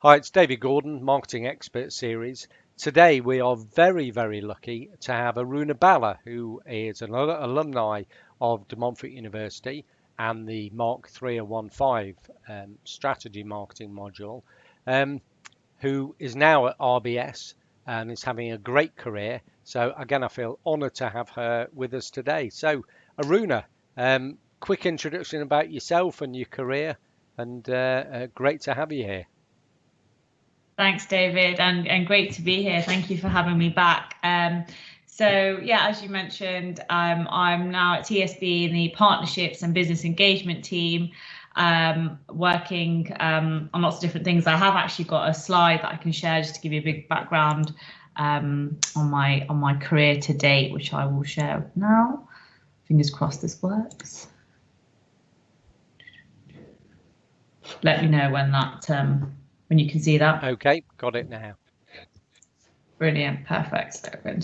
Hi, it's David Gordon, Marketing Expert Series. Today we are very, very lucky to have Aruna Bhalla, who is an alumni of De Montfort University and the Mark 3015 strategy marketing module, who is now at RBS and is having a great career. So again, I feel honoured to have her with us today. So Aruna, quick introduction about yourself and your career, and great to have you here. Thanks, David, and great to be here. Thank you for having me back. So yeah, as you mentioned, I'm now at TSB in the partnerships and business engagement team, working on lots of different things. I have actually got a slide that I can share just to give you a big background on my career to date, which I will share now. Fingers crossed this works. Let me know when that when you can see that. Okay, got it now. Brilliant, perfect. So we're going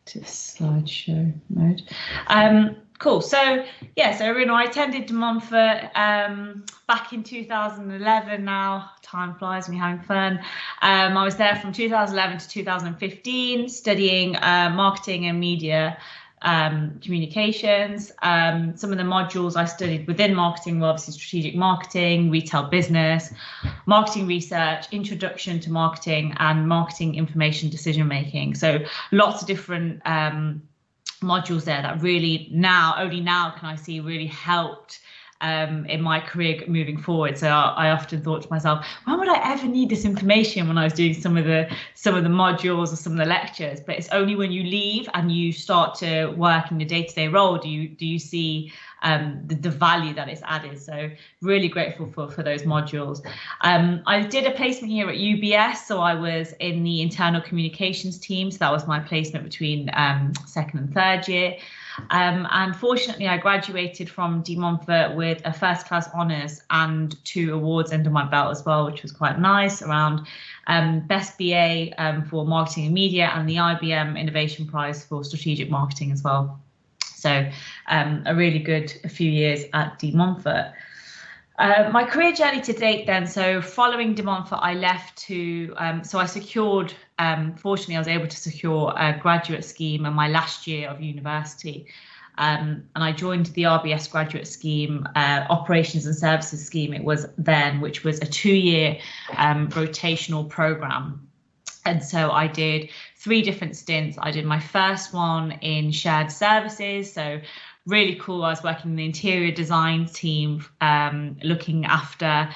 to slideshow mode. Cool. So yeah, so Aruna, I attended De Montfort back in 2011. Now time flies when you're having fun. I was there from 2011 to 2015, studying marketing and media communications. Some of the modules I studied within marketing were obviously strategic marketing, retail business, marketing research, introduction to marketing, and marketing information decision making. So lots of different modules there that really only now can I see really helped in my career moving forward. So I often thought to myself, when would I ever need this information when I was doing some of the modules or some of the lectures? But it's only when you leave and you start to work in your day-to-day role do you see the value that it's added. So really grateful for those modules. I did a placement year at UBS, so I was in the internal communications team. So that was my placement between second and third year. And fortunately, I graduated from De Montfort with a first class honours and 2 awards under my belt as well, which was quite nice, around Best BA for Marketing and Media and the IBM Innovation Prize for Strategic Marketing as well. So a really good few years at De Montfort. My career journey to date then, so following De Montfort, I left to, so I secured, fortunately I was able to secure a graduate scheme in my last year of university. And I joined the RBS graduate scheme, operations and services scheme it was then, which was a 2-year rotational program. And so I did 3 different stints. I did my first one in shared services, so really cool. I was working in the interior design team, looking after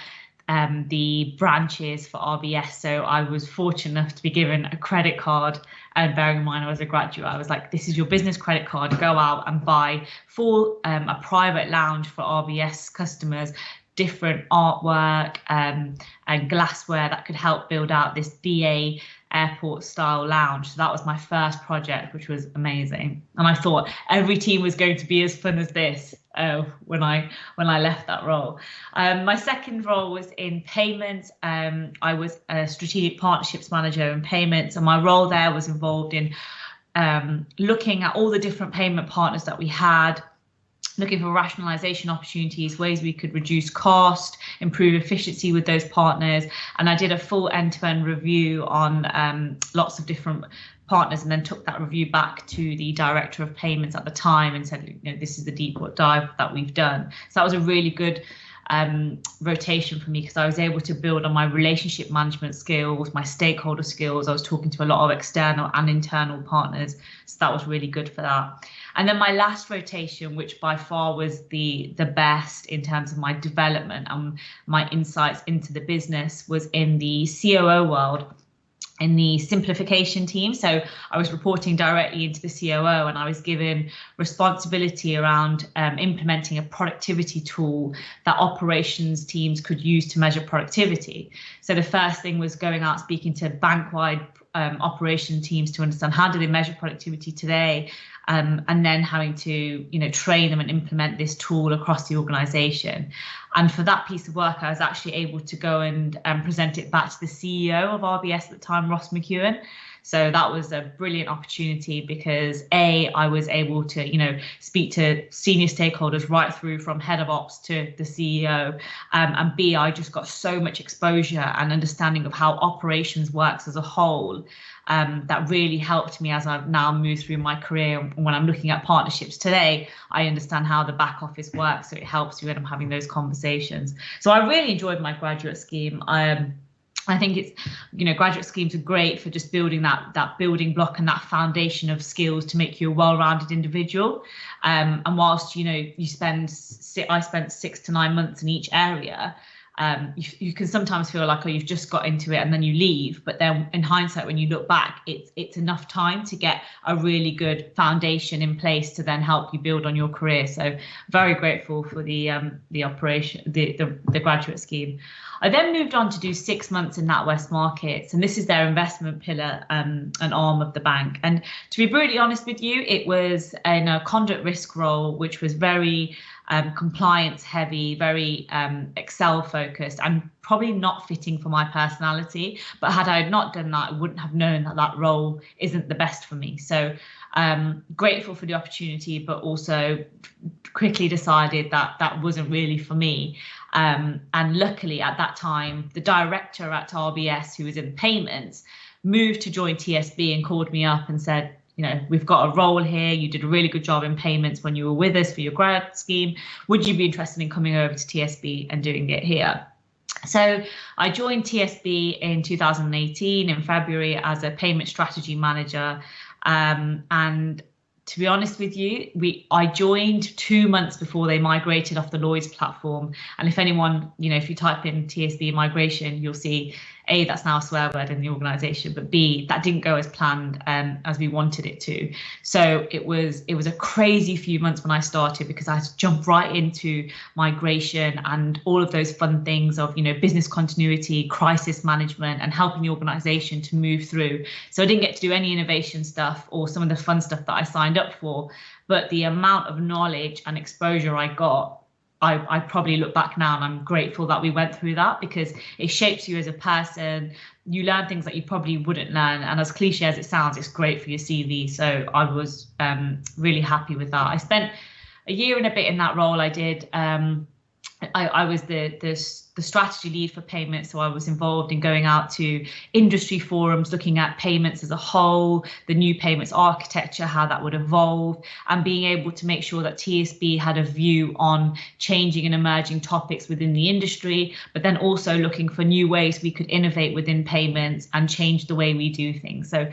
the branches for RBS. So I was fortunate enough to be given a credit card, and bearing in mind I was a graduate, I was like, this is your business credit card, go out and buy for a private lounge for RBS customers, different artwork and glassware that could help build out this BA airport style lounge. So that was my first project, which was amazing. And I thought every team was going to be as fun as this when I left that role. My second role was in payments. I was a strategic partnerships manager in payments, and my role there was involved in looking at all the different payment partners that we had, looking for rationalization opportunities, ways we could reduce cost, improve efficiency with those partners. And I did a full end-to-end review on lots of different partners, and then took that review back to the director of payments at the time and said, you know, this is the deep dive that we've done. So that was a really good rotation for me, because I was able to build on my relationship management skills, my stakeholder skills. I was talking to a lot of external and internal partners, so that was really good for that. And then my last rotation, which by far was the best in terms of my development and my insights into the business, was in the COO world, in the simplification team. So I was reporting directly into the COO, and I was given responsibility around implementing a productivity tool that operations teams could use to measure productivity. So the first thing was going out, speaking to bank-wide operation teams to understand how do they measure productivity today, and then having to, train them and implement this tool across the organization. And for that piece of work, I was actually able to go and present it back to the CEO of RBS at the time, Ross McEwen. So that was a brilliant opportunity because A, I was able to, speak to senior stakeholders right through from head of ops to the CEO. And B, I just got so much exposure and understanding of how operations works as a whole. That really helped me as I've now moved through my career. When I'm looking at partnerships today, I understand how the back office works, so it helps you when I'm having those conversations. So I really enjoyed my graduate scheme. I think it's, graduate schemes are great for just building that building block and that foundation of skills to make you a well-rounded individual. And whilst, I spent 6 to 9 months in each area, you can sometimes feel like, oh, you've just got into it and then you leave. But then in hindsight, when you look back, it's enough time to get a really good foundation in place to then help you build on your career. So very grateful for the graduate scheme. I then moved on to do 6 months in NatWest Markets, and this is their investment pillar, an arm of the bank. And to be brutally honest with you, it was in a conduct risk role, which was very compliance heavy, very Excel focused, and probably not fitting for my personality. But had I not done that, I wouldn't have known that role isn't the best for me. So grateful for the opportunity, but also quickly decided that wasn't really for me. And luckily at that time, the director at RBS, who was in payments, moved to join TSB and called me up and said, we've got a role here. You did a really good job in payments when you were with us for your grad scheme. Would you be interested in coming over to TSB and doing it here? So I joined TSB in 2018 in February as a payment strategy manager. And to be honest with you, I joined 2 months before they migrated off the Lloyds platform. And if anyone, if you type in TSB migration, you'll see A, that's now a swear word in the organisation, but B, that didn't go as planned as we wanted it to. So it was a crazy few months when I started, because I had to jump right into migration and all of those fun things of, business continuity, crisis management, and helping the organisation to move through. So I didn't get to do any innovation stuff or some of the fun stuff that I signed up for, but the amount of knowledge and exposure I got, I probably look back now and I'm grateful that we went through that, because it shapes you as a person. You learn things that you probably wouldn't learn. And as cliche as it sounds, it's great for your CV. So I was really happy with that. I spent a year and a bit in that role. I did. I was the strategy lead for payments, so I was involved in going out to industry forums, looking at payments as a whole, the new payments architecture, how that would evolve, and being able to make sure that TSB had a view on changing and emerging topics within the industry, but then also looking for new ways we could innovate within payments and change the way we do things. So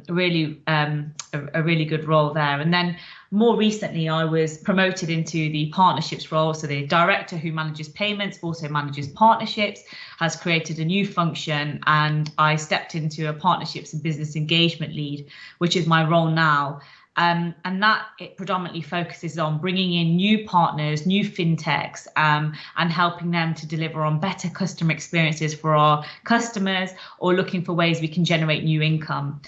really a really good role there. And then more recently, I was promoted into the partnerships role. So the director who manages payments also manages partnerships, has created a new function, and I stepped into a partnerships and business engagement lead, which is my role now. And that it predominantly focuses on bringing in new partners, new fintechs, and helping them to deliver on better customer experiences for our customers, or looking for ways we can generate new income.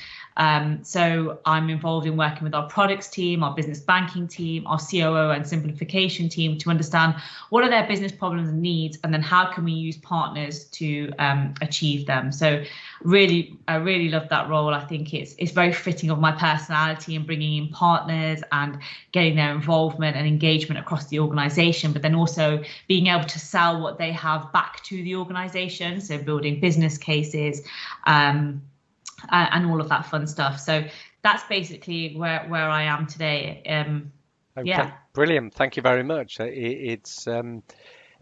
So I'm involved in working with our products team, our business banking team, our COO and simplification team to understand what are their business problems and needs, and then how can we use partners to achieve them. So I really love that role. I think it's very fitting of my personality, and bringing in partners and getting their involvement and engagement across the organization, but then also being able to sell what they have back to the organization. So building business cases, and all of that fun stuff. So that's basically where I am today. Okay, yeah. Brilliant. Thank you very much. It's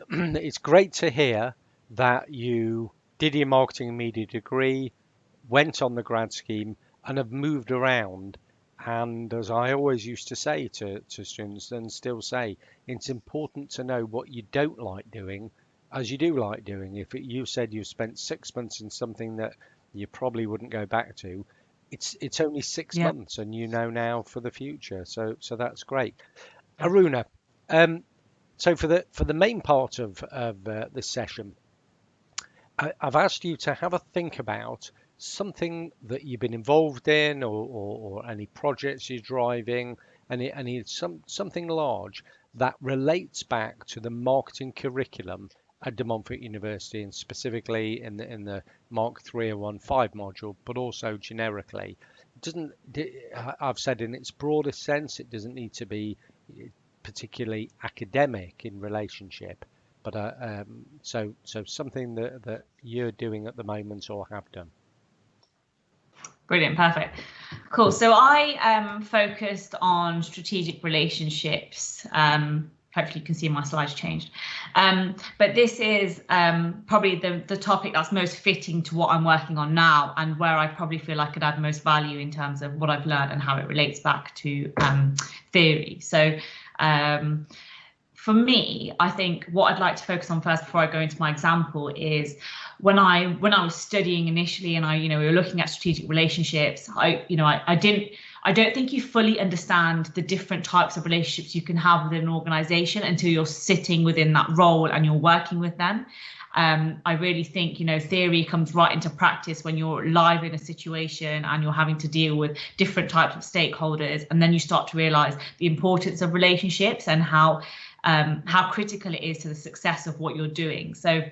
it's great to hear that you did your marketing and media degree, went on the grad scheme, and have moved around. And as I always used to say to students, and still say, it's important to know what you don't like doing as you do like doing. If you said you spent 6 months in something that you probably wouldn't go back to, it's only 6 Yeah. months, and you know now for the future. So that's great. Yeah. Aruna, so for the main part of this session, I've asked you to have a think about something that you've been involved in, or any projects you're driving, something large that relates back to the marketing curriculum at De Montfort University, and specifically in the Mark 301.5 module, but also generically. It doesn't, I've said in its broadest sense, it doesn't need to be particularly academic in relationship, but so something that you're doing at the moment or have done. Brilliant, perfect, cool. So I focused on strategic relationships. Hopefully you can see my slides changed. But this is probably the topic that's most fitting to what I'm working on now, and where I probably feel I could add most value in terms of what I've learned and how it relates back to theory. So for me, I think what I'd like to focus on first before I go into my example is when I was studying initially, and we were looking at strategic relationships. I don't think you fully understand the different types of relationships you can have within an organization until you're sitting within that role and you're working with them. I really think, theory comes right into practice when you're live in a situation and you're having to deal with different types of stakeholders. And then you start to realize the importance of relationships and how critical it is to the success of what you're doing. So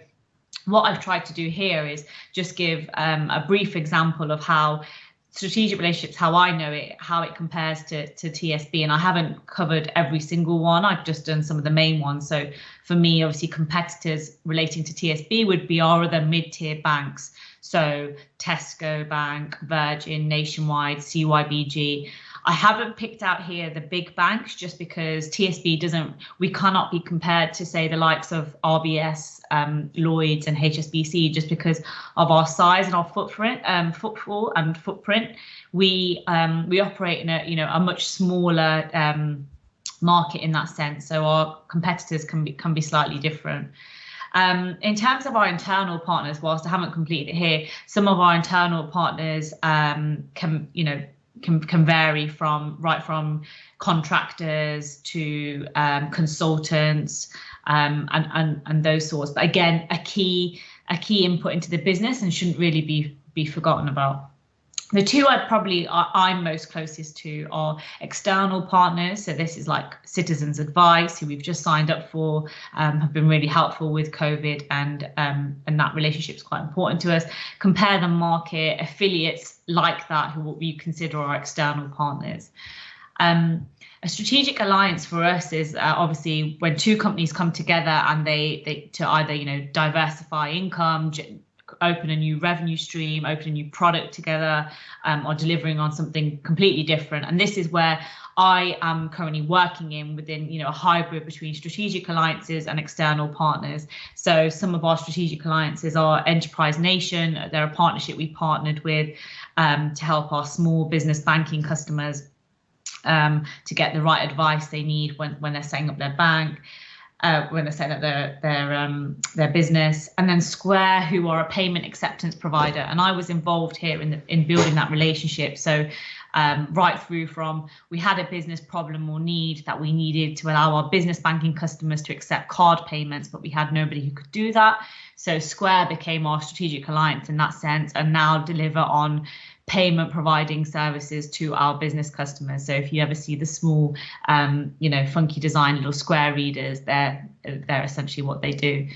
what I've tried to do here is just give a brief example of how strategic relationships, how I know it, how it compares to TSB. And I haven't covered every single one. I've just done some of the main ones. So for me, obviously, competitors relating to TSB would be our other mid-tier banks. So Tesco Bank, Virgin, Nationwide, CYBG. I haven't picked out here the big banks just because TSB we cannot be compared to, say, the likes of RBS, Lloyds and HSBC just because of our size and our footprint, footfall and footprint. We operate in a much smaller market in that sense. So our competitors can be slightly different. In terms of our internal partners, whilst I haven't completed it here, some of our internal partners can vary from contractors to consultants and those sorts. But again, a key input into the business and shouldn't really be forgotten about. The two I'm most closest to are external partners. So this is like Citizens Advice, who we've just signed up for, have been really helpful with COVID, and that relationship is quite important to us. Compare the market, affiliates like that, who what we consider our external partners. A strategic alliance for us is obviously when two companies come together and they to either diversify income, open a new revenue stream, open a new product together, or delivering on something completely different. And this is where I am currently working within a hybrid between strategic alliances and external partners. So some of our strategic alliances are Enterprise Nation. They're a partnership we partnered with to help our small business banking customers to get the right advice they need when they're setting up their bank. When they're setting up their business. And then Square, who are a payment acceptance provider, and I was involved here in building that relationship. So right through from we had a business problem or need that we needed to allow our business banking customers to accept card payments, but we had nobody who could do that. So Square became our strategic alliance in that sense, and now deliver on payment providing services to our business customers. So if you ever see the small, funky design little Square readers, they're essentially what they do.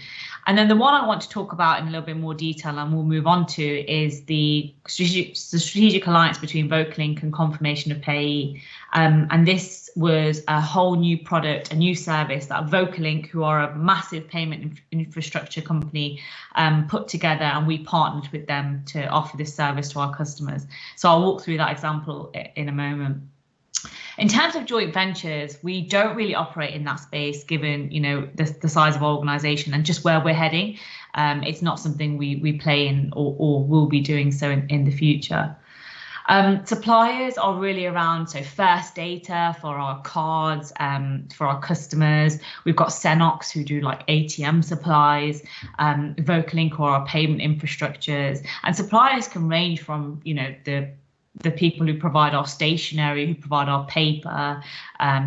And then the one I want to talk about in a little bit more detail, and we'll move on to, is the strategic alliance between Vocalink and Confirmation of Payee. And this was a whole new product, a new service that Vocalink, who are a massive payment infrastructure company, put together, and we partnered with them to offer this service to our customers. So I'll walk through that example in a moment. In terms of joint ventures, we don't really operate in that space, given the size of our organisation and just where we're heading. It's not something we play in or will be doing so in the future. Suppliers are really around, so First Data for our cards, for our customers. We've got Senox, who do like ATM supplies, Vocalink, or our payment infrastructures. And suppliers can range from the people who provide our stationery, who provide our paper,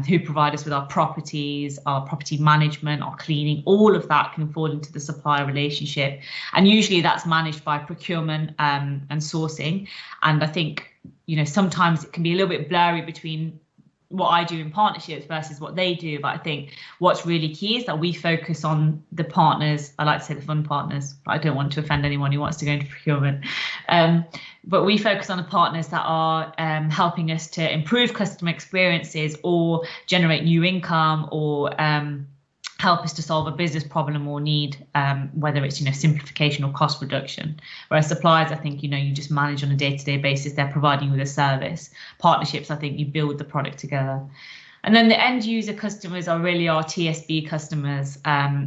who provide us with our properties, our property management, our cleaning. All of that can fall into the supplier relationship. And usually that's managed by procurement and sourcing. And I think, sometimes it can be a little bit blurry between what I do in partnerships versus what they do. But I think what's really key is that we focus on the partners. I like to say the fun partners, but I don't want to offend anyone who wants to go into procurement. But we focus on the partners that are helping us to improve customer experiences or generate new income or help us to solve a business problem or need, whether it's simplification or cost reduction. Whereas suppliers, I think you just manage on a day-to-day basis. They're providing you with a service. Partnerships, I think you build the product together. And then the end user customers are really our TSB customers,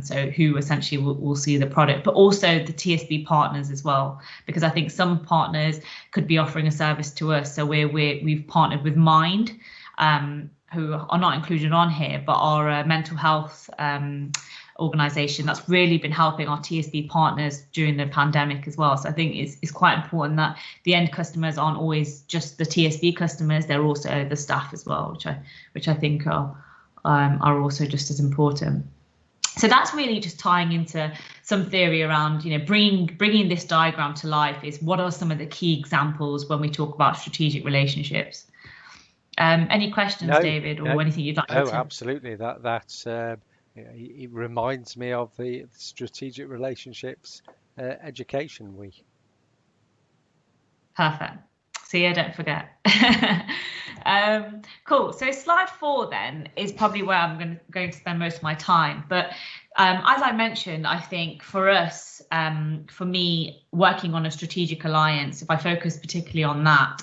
so who essentially will see the product, but also the TSB partners as well, because I think some partners could be offering a service to us. So we've partnered with Mind, who are not included on here, but are a mental health organisation that's really been helping our TSB partners during the pandemic as well. So I think it's quite important that the end customers aren't always just the TSB customers; they're also the staff as well, which I think are also just as important. So that's really just tying into some theory around, bringing this diagram to life. Is what are some of the key examples when we talk about strategic relationships? Any questions, David, or anything you'd like to? No, absolutely. That's it reminds me of the strategic relationships education week. Perfect. See, I don't forget. Cool. So slide 4 then is probably where I'm going to spend most of my time. But as I mentioned, I think for us, for me, working on a strategic alliance, if I focus particularly on that,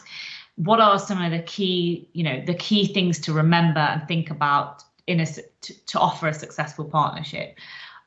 what are some of the key things to remember and think about to offer a successful partnership?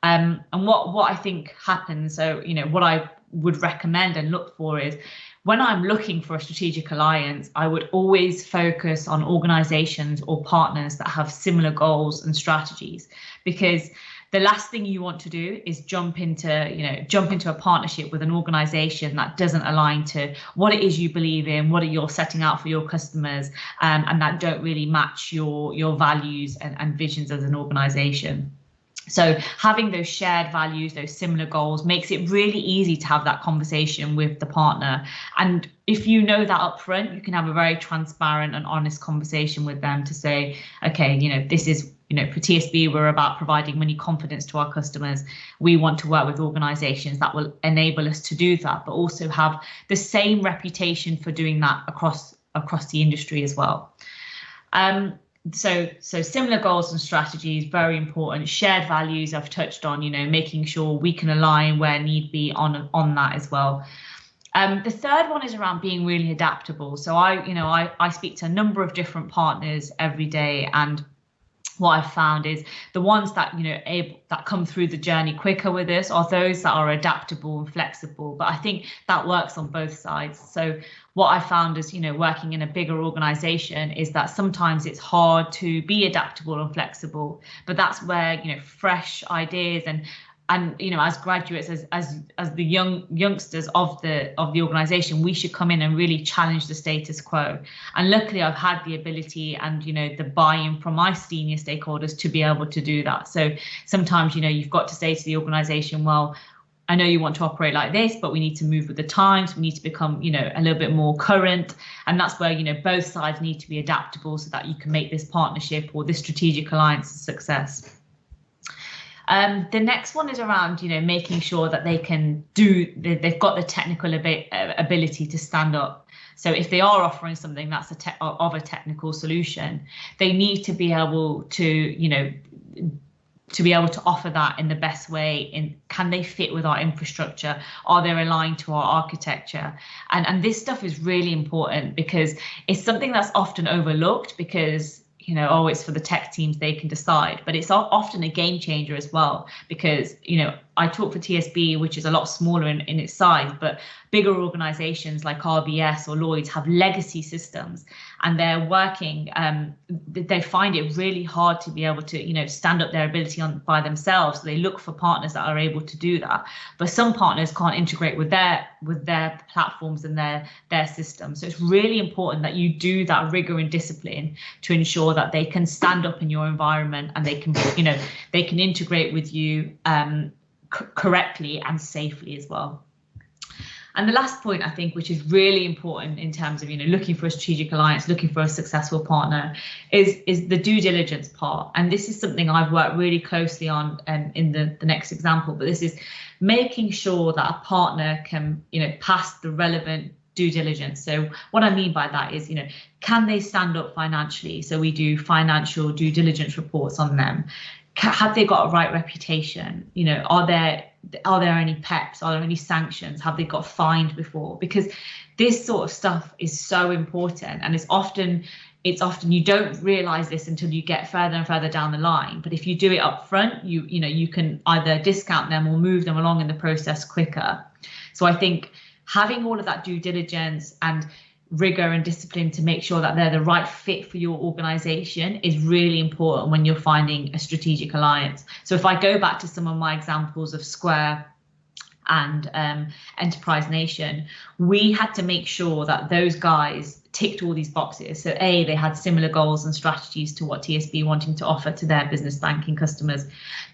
And what I think happens, so what I would recommend and look for is, when I'm looking for a strategic alliance, I would always focus on organizations or partners that have similar goals and strategies, because the last thing you want to do is jump into a partnership with an organization that doesn't align to what it is you believe in, what you're setting out for your customers, and that don't really match your values and visions as an organization. So having those shared values, those similar goals, makes it really easy to have that conversation with the partner. And if you know that up front, you can have a very transparent and honest conversation with them to say, okay, this is, for TSB, we're about providing money confidence to our customers. We want to work with organizations that will enable us to do that, but also have the same reputation for doing that across the industry as well. So similar goals and strategies, very important. Shared values I've touched on, making sure we can align where need be on that as well. The third one is around being really adaptable. So I speak to a number of different partners every day, and what I've found is the ones that that come through the journey quicker with us are those that are adaptable and flexible. But I think that works on both sides. So what I found is, working in a bigger organization is that sometimes it's hard to be adaptable and flexible. But that's where fresh ideas and as graduates, as the youngsters of the organization, we should come in and really challenge the status quo. And luckily, I've had the ability and the buy-in from my senior stakeholders to be able to do that. So sometimes you've got to say to the organization, well, I know you want to operate like this, but we need to move with the times. We need to become a little bit more current, and that's where both sides need to be adaptable so that you can make this partnership or this strategic alliance a success. The next one is around, making sure that they've got the technical ability to stand up. So if they are offering something that's of a technical solution, they need to be able to, offer that in the best way. Can they fit with our infrastructure? Are they aligned to our architecture? And this stuff is really important because it's something that's often overlooked because it's for the tech teams, they can decide, but it's often a game changer as well, because I talk for TSB, which is a lot smaller in its size, but bigger organizations like RBS or Lloyd's have legacy systems, and they're working, they find it really hard to be able to stand up their ability by themselves. So they look for partners that are able to do that, but some partners can't integrate with their platforms and their systems. So it's really important that you do that rigor and discipline to ensure that they can stand up in your environment and they can integrate with you correctly and safely as well. And the last point, I think, which is really important in terms of, looking for a strategic alliance, looking for a successful partner, is the due diligence part. And this is something I've worked really closely on in the next example, but this is making sure that a partner can, pass the relevant due diligence. So what I mean by that is, can they stand up financially? So we do financial due diligence reports on them. Have they got a right reputation? Are there any PEPs? Are there any sanctions? Have they got fined before? Because this sort of stuff is so important, and it's often you don't realize this until you get further and further down the line. But if you do it up front, you can either discount them or move them along in the process quicker. So I think having all of that due diligence and rigor and discipline to make sure that they're the right fit for your organization is really important when you're finding a strategic alliance. So if I go back to some of my examples of Square and Enterprise Nation, we had to make sure that those guys ticked all these boxes. So they had similar goals and strategies to what TSB wanting to offer to their business banking customers.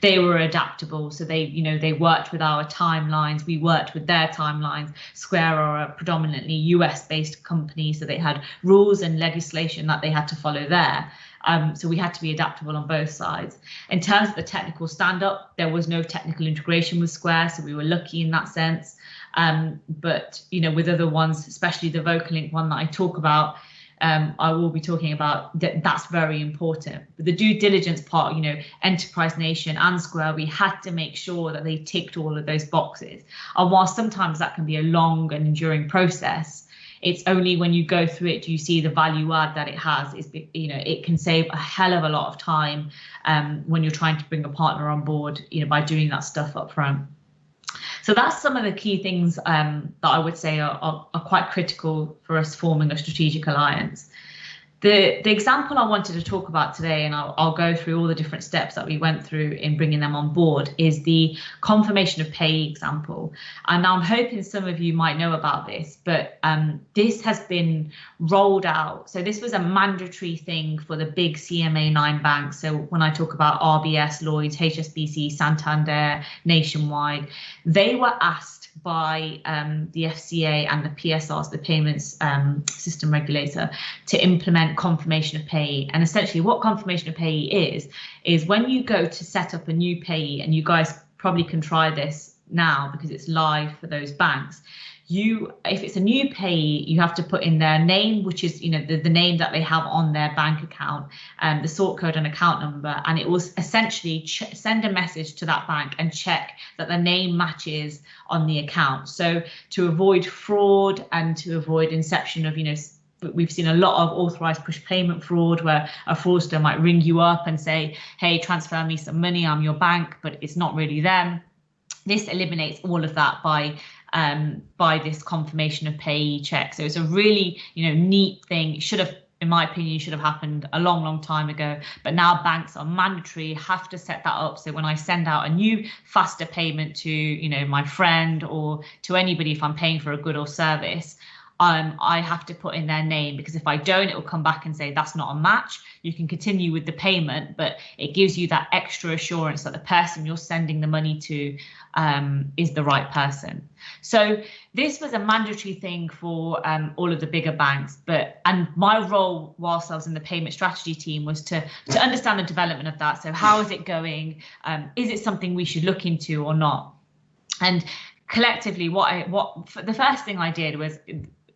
They were adaptable, so they worked with our timelines, we worked with their timelines. Square are a predominantly US based company, so they had rules and legislation that they had to follow there. So we had to be adaptable on both sides. In terms of the technical stand-up, there was no technical integration with Square, so we were lucky in that sense. But with other ones, especially the Vocalink one that I talk about, I will be talking about that's very important. But the due diligence part, Enterprise Nation and Square, we had to make sure that they ticked all of those boxes. And while sometimes that can be a long and enduring process, it's only when you go through it do you see the value add that it has. It can save a hell of a lot of time when you're trying to bring a partner on board, by doing that stuff up front. So that's some of the key things that I would say are quite critical for us forming a strategic alliance. The example I wanted to talk about today, and I'll go through all the different steps that we went through in bringing them on board, is the confirmation of pay example. And I'm hoping some of you might know about this, but this has been rolled out. So this was a mandatory thing for the big CMA 9 banks. So when I talk about RBS, Lloyds, HSBC, Santander, Nationwide, they were asked by the FCA and the PSRs, the Payments System Regulator, to implement confirmation of payee. And essentially what confirmation of payee is when you go to set up a new payee, and you guys probably can try this now because it's live for those banks. If it's a new payee, you have to put in their name, which is the name that they have on their bank account, the sort code and account number, and it will essentially send a message to that bank and check that the name matches on the account. So to avoid fraud and to avoid inception of we've seen a lot of authorized push payment fraud where a fraudster might ring you up and say, hey, transfer me some money, I'm your bank, but it's not really them. This eliminates all of that by this confirmation of payee check. So it's a really neat thing. It should have, in my opinion, should have happened a long time ago, but now banks are mandatory, have to set that up. So when I send out a new faster payment to my friend or to anybody, if I'm paying for a good or service, I have to put in their name, because if I don't, it will come back and say that's not a match. You can continue with the payment, but it gives you that extra assurance that the person you're sending the money to is the right person. So this was a mandatory thing for all of the bigger banks. And my role whilst I was in the payment strategy team was to understand the development of that. So how is it going? Is it something we should look into or not? And collectively, the first thing I did was,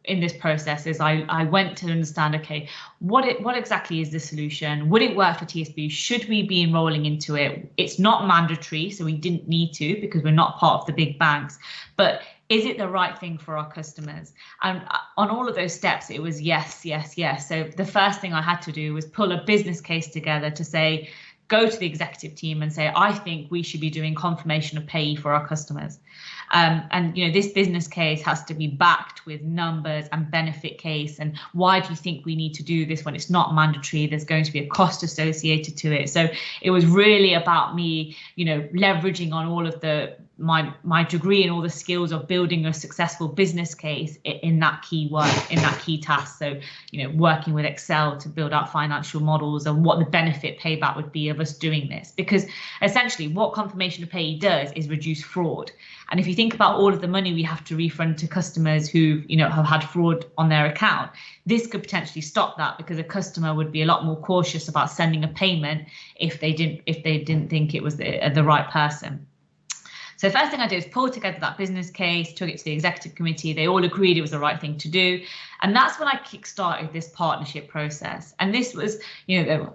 in this process, is I went to understand, okay, what exactly is the solution? Would it work for TSB? Should we be enrolling into it? It's not mandatory, so we didn't need to because we're not part of the big banks. But is it the right thing for our customers? And on all of those steps, it was yes, yes, yes. So the first thing I had to do was pull a business case together to say, go to the executive team and say, I think we should be doing confirmation of payee for our customers. And this business case has to be backed with numbers and benefit case. And why do you think we need to do this when it's not mandatory? There's going to be a cost associated to it. So it was really about me, leveraging on all of the my degree and all the skills of building a successful business case in that key work, in that key task. So, working with Excel to build out financial models and what the benefit payback would be of us doing this. Because essentially what confirmation of payee does is reduce fraud. And if you think about all of the money we have to refund to customers who, have had fraud on their account, this could potentially stop that, because a customer would be a lot more cautious about sending a payment if they didn't think it was the right person. So the first thing I did is pull together that business case, took it to the executive committee. They all agreed it was the right thing to do. And that's when I kickstarted this partnership process. And this was, there were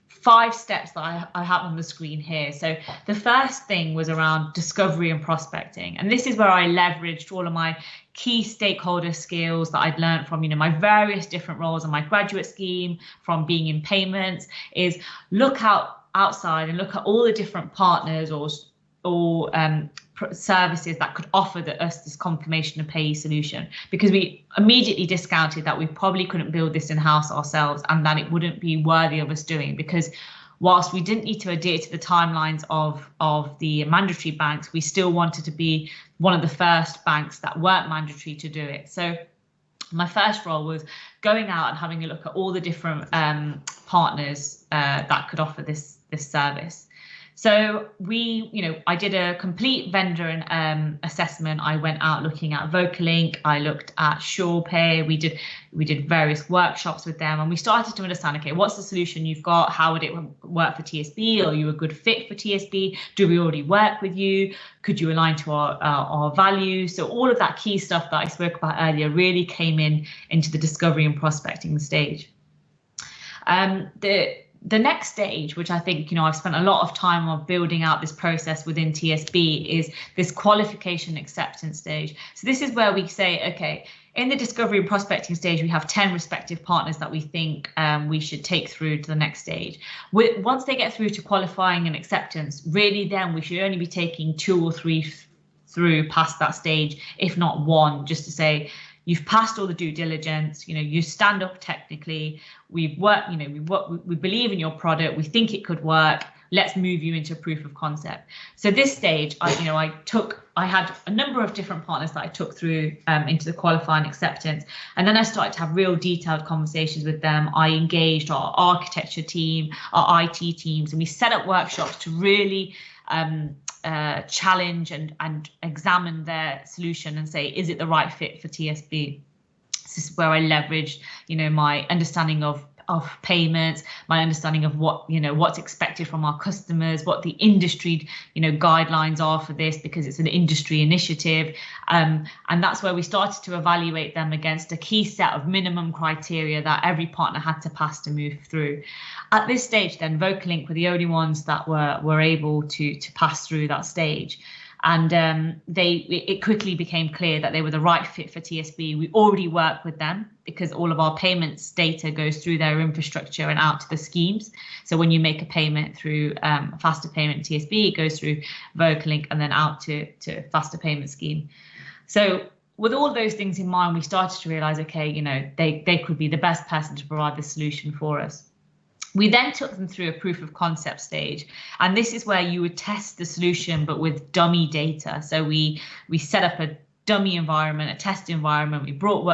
5 steps that I have on the screen here. So the first thing was around discovery and prospecting. And this is where I leveraged all of my key stakeholder skills that I'd learned from, my various different roles on my graduate scheme, from being in payments, is look outside and look at all the different partners or services that could offer us this confirmation of payee solution, because we immediately discounted that we probably couldn't build this in-house ourselves and that it wouldn't be worthy of us doing, because whilst we didn't need to adhere to the timelines of the mandatory banks, we still wanted to be one of the first banks that weren't mandatory to do it. So my first role was going out and having a look at all the different partners that could offer this service. So I did a complete vendor assessment. I went out looking at Vocalink. I looked at SurePay. We did various workshops with them, and we started to understand, okay, what's the solution you've got? How would it work for TSB? Are you a good fit for TSB? Do we already work with you? Could you align to our values? So all of that key stuff that I spoke about earlier really came into the discovery and prospecting stage. The next stage, which I think, I've spent a lot of time on building out this process within TSB, is this qualification acceptance stage. So this is where we say, okay, in the discovery and prospecting stage, we have 10 respective partners that we think we should take through to the next stage. Once they get through to qualifying and acceptance, really then we should only be taking 2 or 3 through past that stage, if not 1, just to say, you've passed all the due diligence, you stand up technically, we've worked, we believe in your product, we think it could work, let's move you into proof of concept. So this stage, I had a number of different partners that I took through into the qualifying acceptance. And then I started to have real detailed conversations with them. I engaged our architecture team, our IT teams, and we set up workshops to really challenge and examine their solution and say, is it the right fit for TSB? This is where I leveraged, my understanding of payments, my understanding of what's expected from our customers, what the industry guidelines are for this, because it's an industry initiative, and that's where we started to evaluate them against a key set of minimum criteria that every partner had to pass to move through. At this stage, then Vocalink were the only ones that were able to pass through that stage. And it quickly became clear that they were the right fit for TSB. We already work with them because all of our payments data goes through their infrastructure and out to the schemes. So when you make a payment through Faster Payment TSB, it goes through Vocalink and then out to Faster Payment Scheme. So with all those things in mind, we started to realize, okay, they could be the best person to provide the solution for us. We then took them through a proof of concept stage, and this is where you would test the solution, but with dummy data. So we set up a dummy environment, a test environment. We brought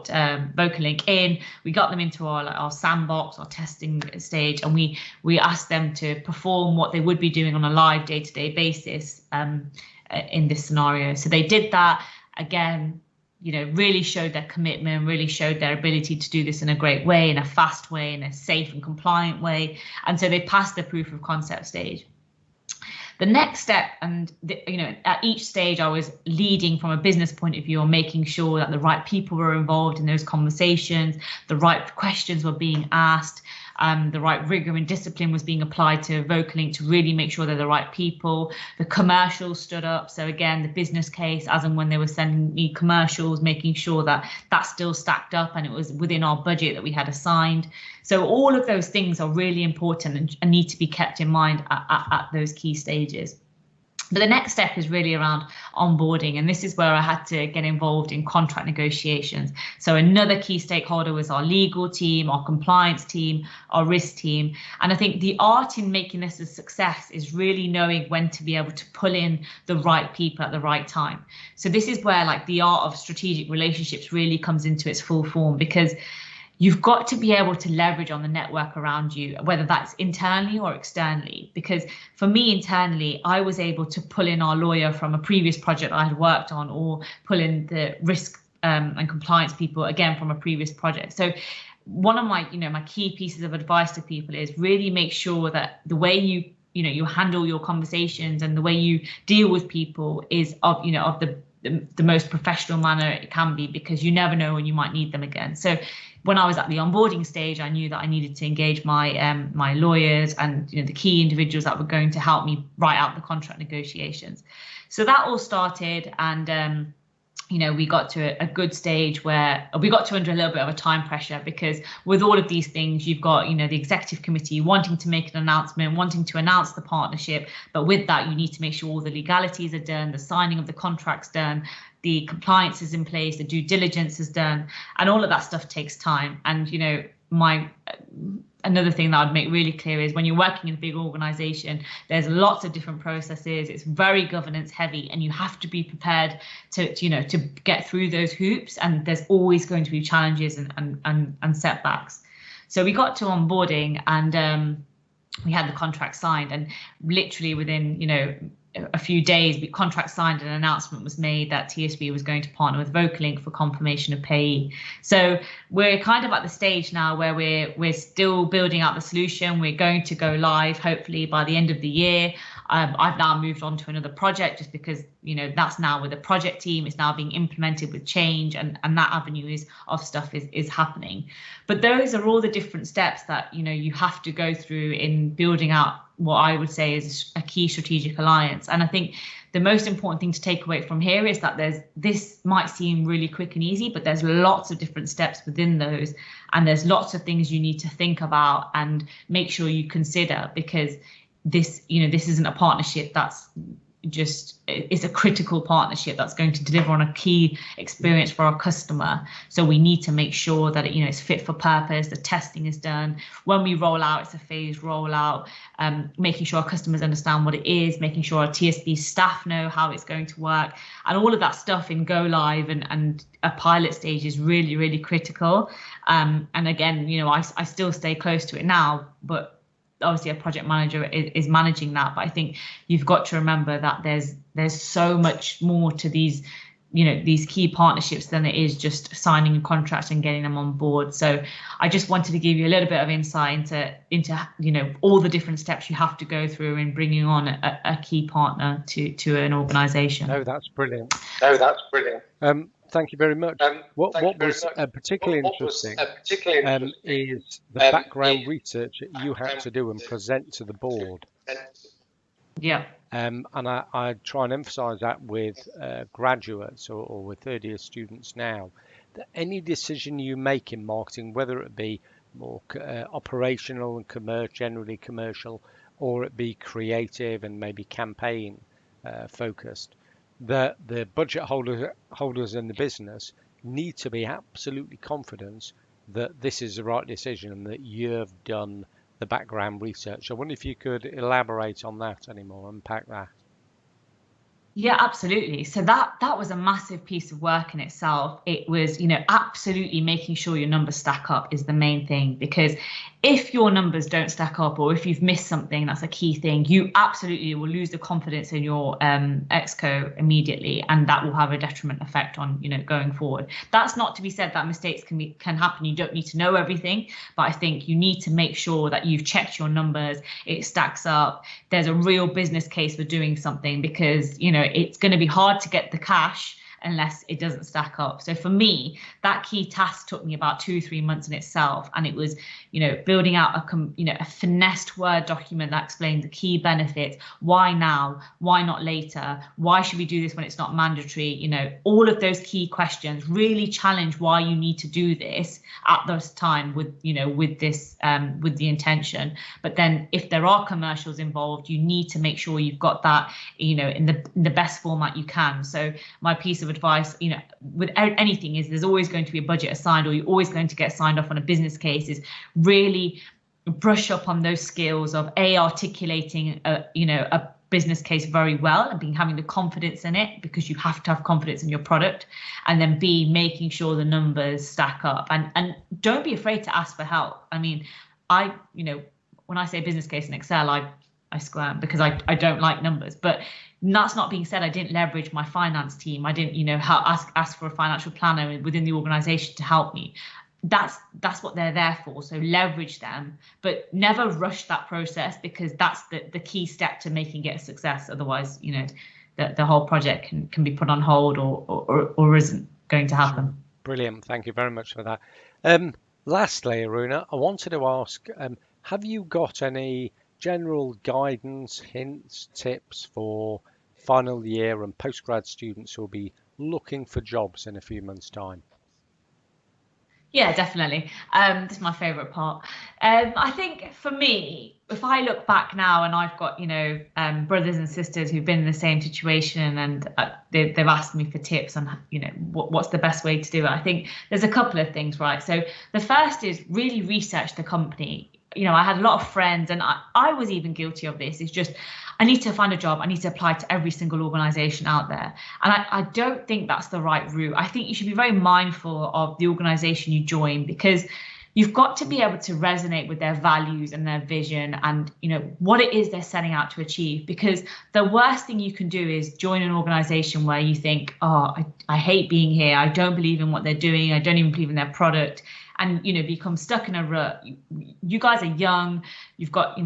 Vocalink in. We got them into our sandbox, our testing stage, and we asked them to perform what they would be doing on a live day-to-day basis in this scenario. So they did that again. Really showed their commitment, really showed their ability to do this in a great way, in a fast way, in a safe and compliant way. And so they passed the proof of concept stage. The next step, and at each stage I was leading from a business point of view on making sure that the right people were involved in those conversations, the right questions were being asked, the right rigor and discipline was being applied to Vocalink to really make sure they're the right people. The commercials stood up. So again, the business case, as and when they were sending me commercials, making sure that still stacked up and it was within our budget that we had assigned. So all of those things are really important and need to be kept in mind at those key stages. But the next step is really around onboarding. And this is where I had to get involved in contract negotiations. So another key stakeholder was our legal team, our compliance team, our risk team. And I think the art in making this a success is really knowing when to be able to pull in the right people at the right time. So this is where like the art of strategic relationships really comes into its full form, because you've got to be able to leverage on the network around you, whether that's internally or externally. Because for me internally, I was able to pull in our lawyer from a previous project I had worked on, or pull in the risk and compliance people again from a previous project. So one of my, my key pieces of advice to people is really make sure that the way you handle your conversations and the way you deal with people is of the most professional manner it can be, because you never know when you might need them again. So when I was at the onboarding stage, I knew that I needed to engage my my lawyers and the key individuals that were going to help me write out the contract negotiations. So that all started, and we got to a good stage where we got to under a little bit of a time pressure, because with all of these things, you've got, the executive committee wanting to make an announcement, wanting to announce the partnership. But with that, you need to make sure all the legalities are done, the signing of the contracts done, the compliance is in place, the due diligence is done, and all of that stuff takes time. And, another thing that I'd make really clear is when you're working in a big organization, there's lots of different processes. It's very governance heavy, and you have to be prepared to get through those hoops. And there's always going to be challenges and setbacks. So we got to onboarding, and we had the contract signed, and literally within a few days, the contract signed, and an announcement was made that TSB was going to partner with Vocalink for confirmation of payee. So we're kind of at the stage now where we're still building out the solution. We're going to go live hopefully by the end of the year. I've now moved on to another project, just because that's now with the project team. It's now being implemented with change, and that avenue of stuff is happening. But those are all the different steps that you have to go through in building out what I would say is a key strategic alliance. And I think the most important thing to take away from here is that this might seem really quick and easy, but there's lots of different steps within those, and there's lots of things you need to think about and make sure you consider, because this isn't a partnership that's just, it's a critical partnership that's going to deliver on a key experience for our customer. So we need to make sure that it's fit for purpose, the testing is done. When we roll out, it's a phased rollout, making sure our customers understand what it is, making sure our TSB staff know how it's going to work, and all of that stuff in go live and a pilot stage is really, really critical. And again, I still stay close to it now, but obviously a project manager is managing that. But I think you've got to remember that there's so much more to these key partnerships than it is just signing a contract and getting them on board. So I just wanted to give you a little bit of insight into all the different steps you have to go through in bringing on a key partner to an organization. Oh, that's brilliant. Thank you very much. What was particularly interesting is the background research that you had to do and present to the board. Yeah. And I try and emphasize that with graduates or with third-year students now, that any decision you make in marketing, whether it be more operational and generally commercial, or it be creative and maybe campaign focused, the budget holders in the business need to be absolutely confident that this is the right decision and that you've done the background research. I wonder if you could elaborate on that anymore, unpack that. Yeah, absolutely. So that was a massive piece of work in itself. It was, absolutely making sure your numbers stack up is the main thing, because if your numbers don't stack up, or if you've missed something, that's a key thing, you absolutely will lose the confidence in your exco immediately, and that will have a detriment effect on, going forward. That's not to be said that mistakes can happen. You don't need to know everything, but I think you need to make sure that you've checked your numbers, it stacks up, there's a real business case for doing something, because, it's going to be hard to get the cash unless it doesn't stack up. So for me, that key task took me about 2-3 months in itself, and it was, building out a finessed Word document that explained the key benefits. Why now? Why not later? Why should we do this when it's not mandatory? All of those key questions, really challenge why you need to do this at this time with the intention. But then if there are commercials involved, you need to make sure you've got that, in the best format you can. So my piece of advice, with anything is there's always going to be a budget assigned, or you're always going to get signed off on a business case, is really brush up on those skills of articulating a business case very well and having the confidence in it, because you have to have confidence in your product, and then B, making sure the numbers stack up, and don't be afraid to ask for help. I mean, when I say business case in Excel, I squirm because I don't like numbers. But that's not being said, I didn't leverage my finance team. I didn't ask for a financial planner within the organization to help me. That's what they're there for. So leverage them, but never rush that process, because that's the key step to making it a success. Otherwise, the whole project can be put on hold or isn't going to happen. Brilliant. Thank you very much for that. Lastly, Aruna, I wanted to ask, have you got any general guidance, hints, tips for final year and postgrad students who will be looking for jobs in a few months' time? Yeah, definitely. This is my favorite part. I think for me, if I look back now, and I've got, brothers and sisters who've been in the same situation, and they've asked me for tips on, what's the best way to do it. I think there's a couple of things, right? So the first is really research the company. I had a lot of friends, and I was even guilty of this. It's just, I need to find a job. I need to apply to every single organization out there. And I don't think that's the right route. I think you should be very mindful of the organization you join, because you've got to be able to resonate with their values and their vision and, what it is they're setting out to achieve. Because the worst thing you can do is join an organization where you think, oh, I hate being here. I don't believe in what they're doing. I don't even believe in their product. And, become stuck in a rut. You guys are young. You've got,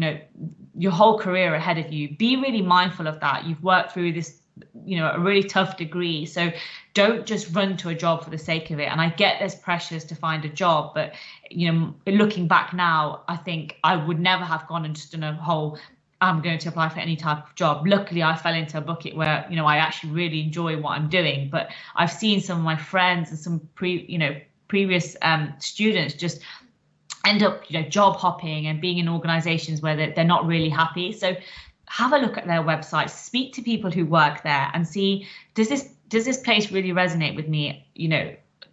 your whole career ahead of you. Be really mindful of that. You've worked through this, a really tough degree. So don't just run to a job for the sake of it. And I get there's pressures to find a job, but, looking back now, I think I would never have gone and just done a whole, I'm going to apply for any type of job. Luckily, I fell into a bucket where, I actually really enjoy what I'm doing. But I've seen some of my friends and some previous students just end up, job hopping and being in organizations where they're not really happy. So have a look at their website, speak to people who work there, and see, does this place really resonate with me?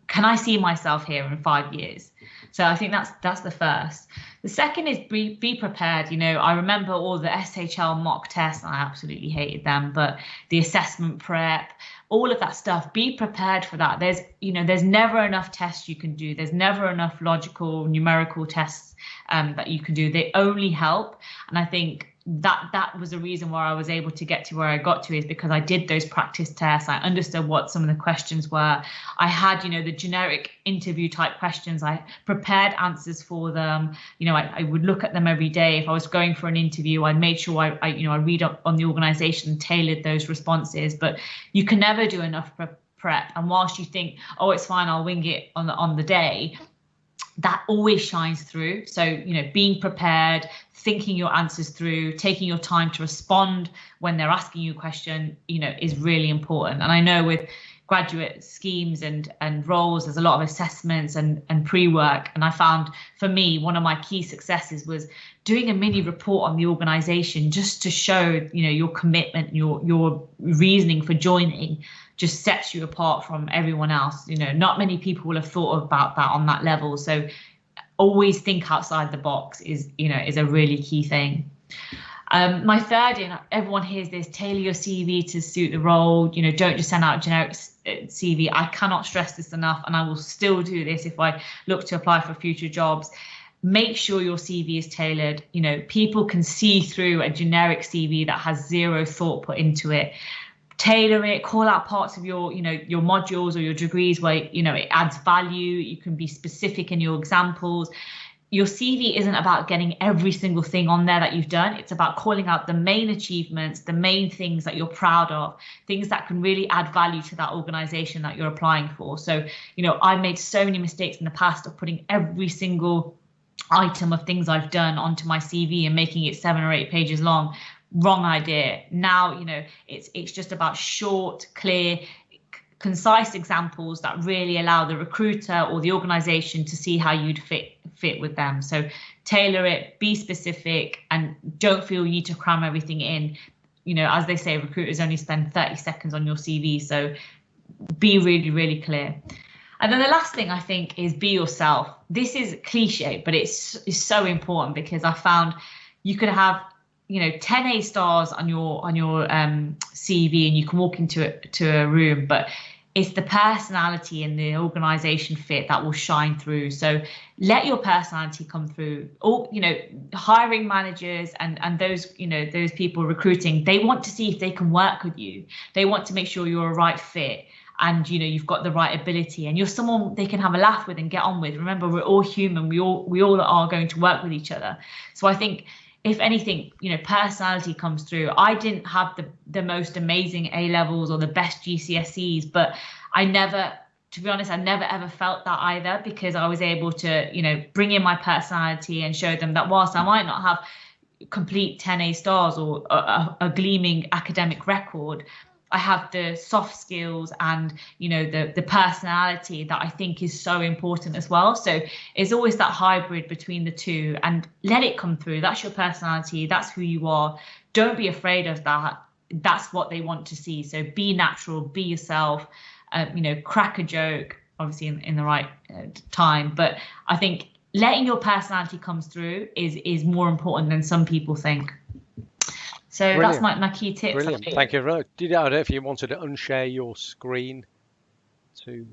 Can I see myself here in 5 years? So I think that's the first. The second is be prepared. I remember all the SHL mock tests. I absolutely hated them, but the assessment prep, all of that stuff, be prepared for that. There's never enough tests you can do. There's never enough logical, numerical tests that you can do. They only help. And I think that was the reason why I was able to get to where I got to, is because I did those practice tests. I understood what some of the questions were. I had, the generic interview type questions. I prepared answers for them. I would look at them every day. If I was going for an interview, I made sure I read up on the organization and tailored those responses. But you can never do enough prep. And whilst you think, oh, it's fine, I'll wing it on the day, that always shines through. So, being prepared, thinking your answers through, taking your time to respond when they're asking you a question, is really important. And I know with graduate schemes and roles, there's a lot of assessments and pre-work. And I found, for me, one of my key successes was doing a mini report on the organization, just to show, your commitment, your reasoning for joining just sets you apart from everyone else. Not many people will have thought about that on that level. So always think outside the box is a really key thing. My third, everyone hears this, tailor your CV to suit the role. Don't just send out a generic CV. I cannot stress this enough, and I will still do this if I look to apply for future jobs. Make sure your CV is tailored. People can see through a generic CV that has zero thought put into it. Tailor it, call out parts of your modules or your degrees where, it adds value. You can be specific in your examples. your CV isn't about getting every single thing on there that you've done. It's about calling out the main achievements, the main things that you're proud of, things that can really add value to that organization that you're applying for. So, I made so many mistakes in the past of putting every single item of things I've done onto my CV and making it 7 or 8 pages long. Wrong idea. Now, it's just about short, clear, concise examples that really allow the recruiter or the organization to see how you'd fit with them. So tailor it, be specific, and don't feel you need to cram everything in. As they say, recruiters only spend 30 seconds on your CV. So be really, really clear. And then the last thing I think is be yourself. This is cliche, but it's so important, because I found you could have 10 A stars on your CV, and you can walk into a room, but it's the personality and the organization fit that will shine through. So let your personality come through. Hiring managers and those those people recruiting, they want to see if they can work with you. They want to make sure you're a right fit, and you've got the right ability, and you're someone they can have a laugh with and get on with. Remember, we're all human. We all are going to work with each other. So I think, if anything, personality comes through. I didn't have the most amazing A levels or the best GCSEs, but to be honest, I never ever felt that either, because I was able to, bring in my personality and show them that whilst I might not have complete 10 A stars or a gleaming academic record, I have the soft skills and the personality that I think is so important as well. So it's always that hybrid between the two, and let it come through. That's your personality. That's who you are. Don't be afraid of that. That's what they want to see. So be natural, be yourself, crack a joke, obviously in the right time. But I think letting your personality come through is more important than some people think. So Brilliant. that's my key tips. Brilliant. Thank you very much. I don't know if you wanted to unshare your screen to.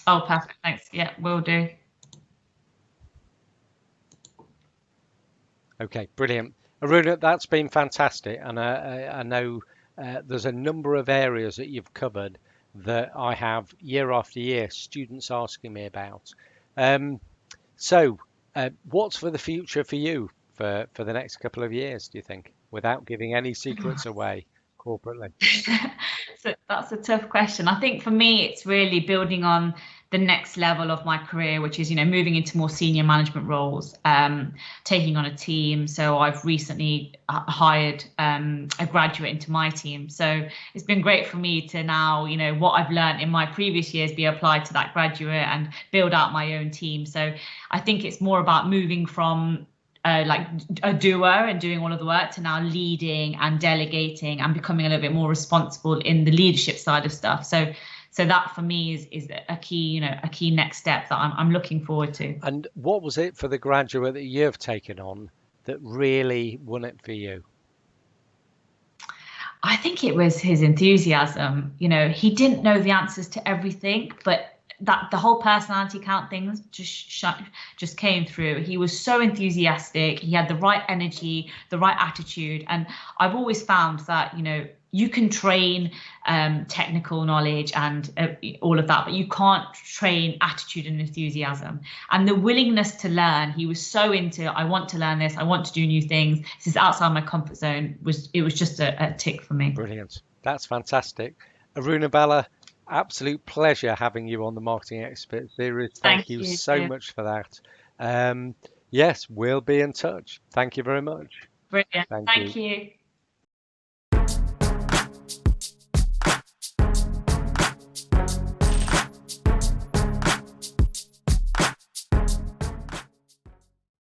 Oh, perfect. Thanks. Yeah, will do. Okay, brilliant. Aruna, that's been fantastic. And I know there's a number of areas that you've covered that I have year after year students asking me about. So what's for the future for you for the next couple of years, do you think, without giving any secrets away corporately? So that's a tough question. I think for me, it's really building on the next level of my career, which is, moving into more senior management roles, taking on a team. So I've recently hired a graduate into my team. So it's been great for me to now, what I've learned in my previous years be applied to that graduate and build out my own team. So I think it's more about moving from like a doer and doing all of the work to now leading and delegating and becoming a little bit more responsible in the leadership side of stuff. So that for me is a key, a key next step that I'm looking forward to. And what was it for the graduate that you've taken on that really won it for you? I think it was his enthusiasm. He didn't know the answers to everything, but that the whole personality count things just came through. He was so enthusiastic. He had the right energy, the right attitude. And I've always found that, you can train technical knowledge and all of that, but you can't train attitude and enthusiasm. And the willingness to learn, he was so into, I want to learn this, I want to do new things. This is outside my comfort zone. It was just a tick for me. Brilliant. That's fantastic. Aruna, Bhalla, absolute pleasure having you on the Marketing Expert series. Thank you so much for that. Yes, we'll be in touch. Thank you very much. Brilliant. Thank you.